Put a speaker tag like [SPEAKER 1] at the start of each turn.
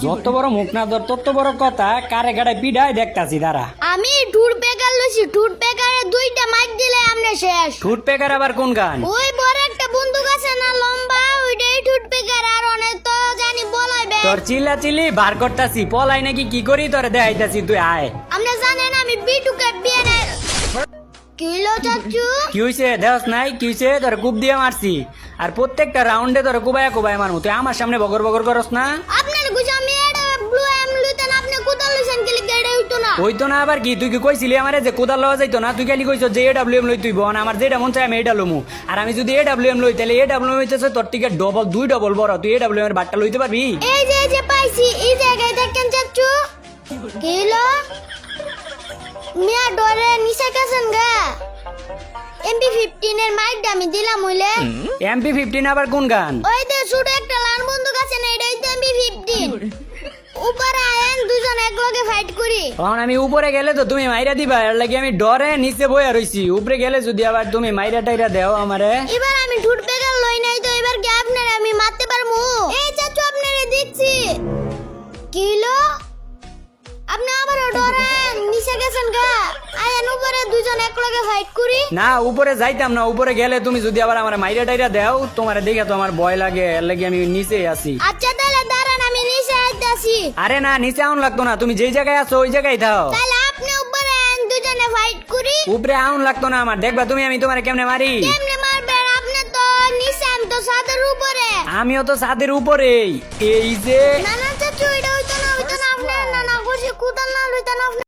[SPEAKER 1] যত বড় মুখ না ধর তত বড় কথা, কারে গাড়ায় পিডায় দেখতাছি দাঁড়া।
[SPEAKER 2] আমি ঠুট পেকার লইছি, ঠুট পেকারে দুইটা মাইর দিলে আমরা শেষ।
[SPEAKER 1] ঠুট পেকার আবার কোন গান?
[SPEAKER 2] ওই বড় একটা বন্দুক আছে না লম্বা, ওইটাই ঠুট পেকার। আর অনেক তো জানি বলাইবে।
[SPEAKER 1] তোর চিল্লা চিল্লি বার করতাছি, পলাই নাকি কি করি তোরে দেখাইতাছি, তুই আয়।
[SPEAKER 2] আপনি জানেন আমি বিটুকে বিয়ে নাই। কিলো চাচু
[SPEAKER 1] কি হইছে দেহস নাই? কি হইছে? তোর কুপ দিয়ে মারছি, আর প্রত্যেকটা রাউন্ডে তোর কুবায়া কুবায়া মারমু। তুই আমার সামনে বগর বগর করস না?
[SPEAKER 2] আপনার গুছ আমি এটা ব্লু এম লইতেন, আপনি কোথাও লইছেন কি লিখে হইতো না।
[SPEAKER 1] হইতো না আবার কি? তুই কি কইছিলি আমারে যে কোদাল লওয়া যাইতো না? তুই খালি কইছ যে AWM লই, তুই বন আমার যেটা মন চাই আমি এটা লমু। আর আমি যদি AWM লই তাহলে AWM হইতেছে তোর থেকে ডবল, দুই ডবল বড়। তুই AWM এর বাট্টা লইতে পারবি?
[SPEAKER 2] এই যে পাইছি, এই জায়গায় দেখেন চাচু। কিলো মিয়া ডরে নিচে গেছেন গা। MP15 এর মাইকটা আমি দিলাম হইলে।
[SPEAKER 1] MP15 আবার কোন গান?
[SPEAKER 2] ওই যে ছোট একটা লাল বন্দুক আছে না, এটাই তো MP15। উপরে আয়েন দুজন একলগে ফাইট করি।
[SPEAKER 1] তখন আমি উপরে গেলে তো তুমি মাইরা দিবা, এর লাগি আমি ডরে নিচে বইয়া রইছি। উপরে গেলে যদি আবার তুমি মাইরা টাইরা দেও আমারে।
[SPEAKER 2] এবার আমি ঠুট পেগাল লই নাই তো, এবার কি আপনারে আমি মারতে পারমু? এই চাচু আপনারে দিচ্ছি। কিলো আপনি আবার ডরেন নিচে গেছেন গা। আয়েন উপরে দুজন একলগে ফাইট করি।
[SPEAKER 1] না উপরে যাইতাম না, উপরে গেলে তুমি যদি আবার আমার মাইরা টাইরা দেও, তোমার দেখে তো আমার ভয় লাগে, এর লাগি আমি নিচেই আছি।
[SPEAKER 2] আচ্ছা তাহলে দাঁড়ান, আমি নিচে আইতাছি।
[SPEAKER 1] আরে না, নিচে আউন লাগতো না, তুমি যেই জায়গায় আছো ওই জায়গায় থাও।
[SPEAKER 2] তাহলে আপনি উপরে আয়েন দুজনে ফাইট করি।
[SPEAKER 1] উপরে আউন লাগতো না আমার, দেখবা তুমি আমি তোমার কেমনে মারি।
[SPEAKER 2] কেমনে মারবেন? আপনি তো নিচে, আমি তো ছাদের উপরে।
[SPEAKER 1] আমিও তো ছাদের উপরেই। এই যে
[SPEAKER 2] না না চাচু, এটা